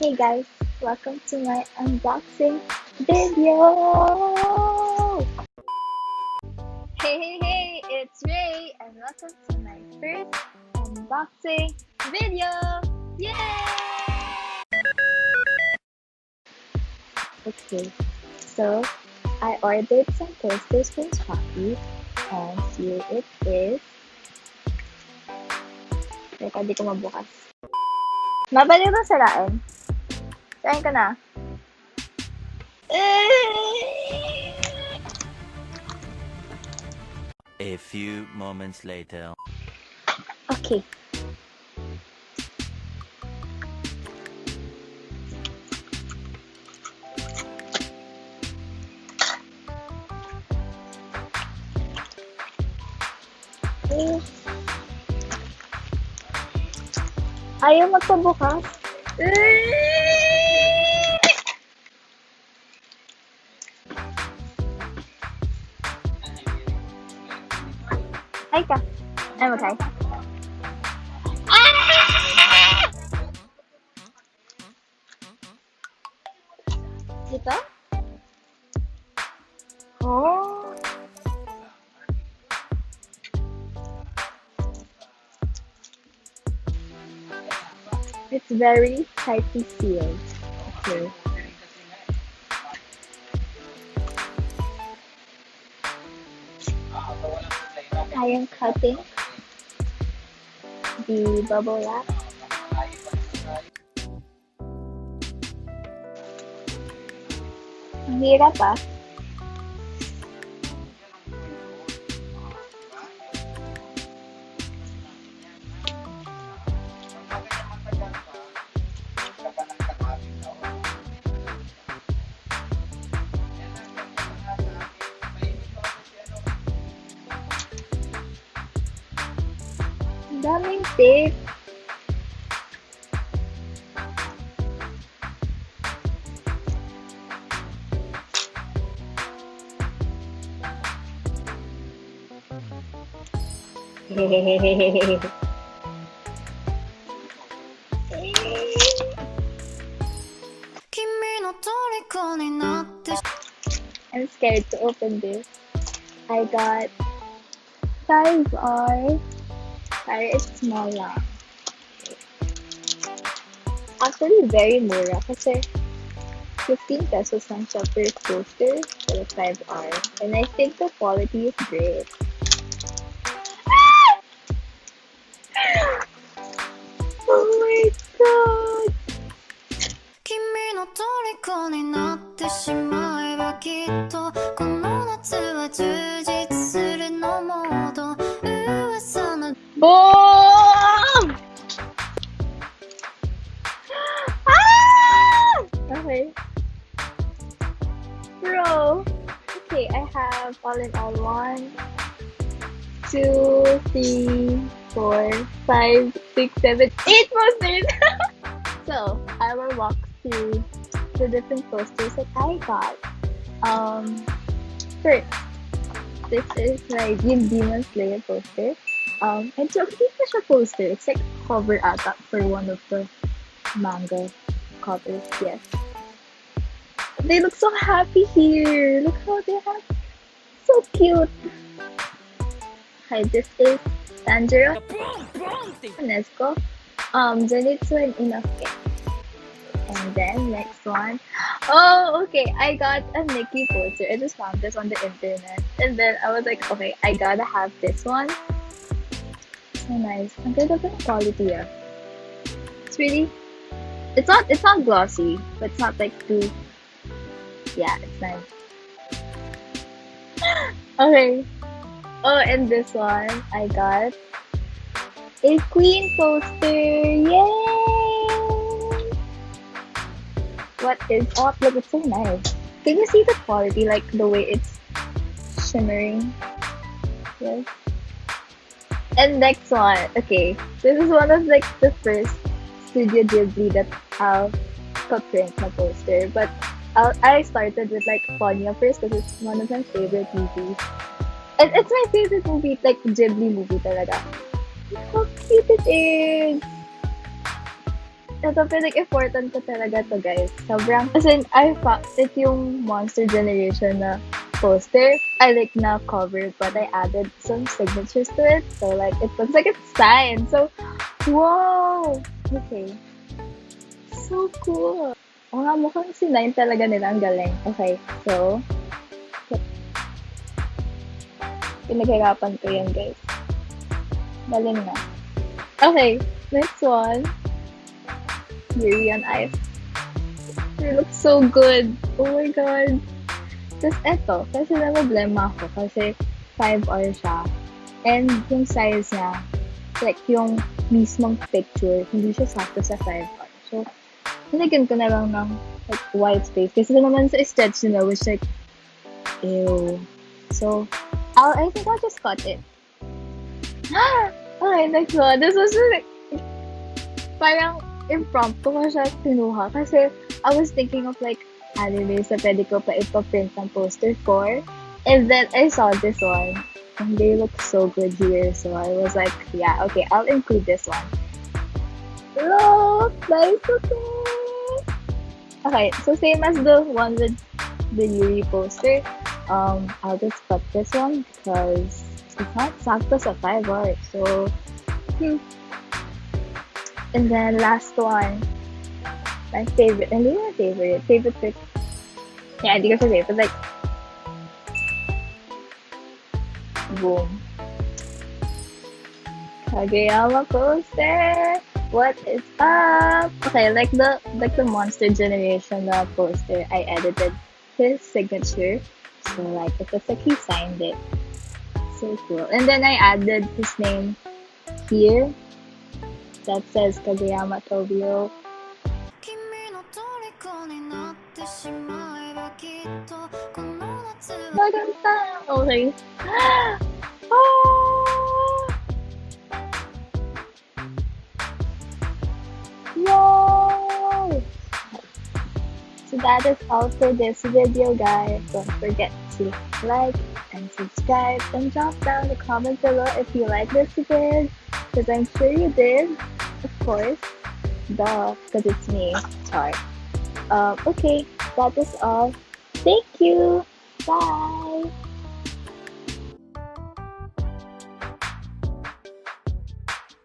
Hey guys, welcome to my unboxing video! Hey, it's Ray and welcome to my first unboxing video! Yay! Okay, so I ordered some posters from Shopee and here it is. Teka, di ko mabukas. Mabalik ba sarain? Sarain ka na. A few moments later. Okay. Ayaw magpabukas. Ay ka. I'm okay. Dito? Oh. It's very tightly sealed. Okay. I am cutting the bubble wrap. Ang hirap ah. Ang daming tape. I'm scared to open this. I got 5R. Para it's small lang. Actually, very mura kasi 15 pesos lang siya per poster for the 5R. And I think the quality is great. Oh my god! Boom! Ah! Okay. Bro. Okay, I have all in all 1, 2, 3, 4, 5, 6, 7, 8 posters! So, I will walk through the different posters that I got. First, this is my Give Demon Slayer poster. And so, hindi na siya poster. It's like cover ata for one of the manga covers. Yes. They look so happy here. Look how they have. So cute. Okay, this is Tanjiro, Nesco, Zenitsu, and Inosuke. And then next one. Oh, okay. I got a Mickey poster. I just found this on the internet. And then I was like, okay, I gotta have this one. So nice. Ang ganda pa ng quality ah. It's really, it's not glossy, but it's not like too, yeah, it's nice. Okay. Oh, and this one, I got a Queen poster. Yay! What is up? Look, it's so nice. Can you see the quality, like the way it's shimmering? Yes. And next one, okay, this is one of like the first Studio Ghibli that I'll print na poster. But I started with like Ponyo first because it's one of my favorite movies. And it's my favorite movie, like Ghibli movie talaga. Look how cute it is! ito pinag-effortan ko talaga to guys. Sobrang, as in, I found it yung Monster Generation na poster. I like na cover, but I added some signatures to it. So like, it looks like it's signed. So, wow! Okay. So cool. Oo nga, mukhang si Nine talaga nila. Ang galing. Okay, so, pinaghirapan ko yan guys. Galing na. Okay, next one. Yuri on Ice. It looks so good. Oh my god. Tapos eto, kasi problema ako kasi 5R siya. And yung size niya, like yung mismong picture, hindi siya sakto sa 5R. So, nilagyan ko na lang ng like white space. Kasi naman sa stretch nila was like, ew. So, I think I'll just cut it. Okay, next one. This was like, parang impromptu ko siya kinuha kasi I was thinking of like animes na pwede ko pa ipaprint ng poster for. And then I saw this one and they look so good here. So I was like, yeah, okay, I'll include this one. Look! Nice! Okay! Okay, so same as the one with the Yuri poster. I'll just cut this one because it's not sakto sa 5 art. So, And then last one, my favorite, hindi my favorite pick. Yeah, hindi ko siya favorite, like, boom. Kageyama poster! What is up? Okay, like the Monster Generation poster, I edited his signature. So like it looks like he signed it. So cool. And then I added his name here. That says Kageyama Tobio. Maganda! Okay. Oh! Yay! So that is all for this video, guys. Don't forget to like and subscribe and drop down the comment below if you like this video, because I'm sure you did. Of course, duh, because it's me. Sorry. Okay, that is all. Thank you. Bye.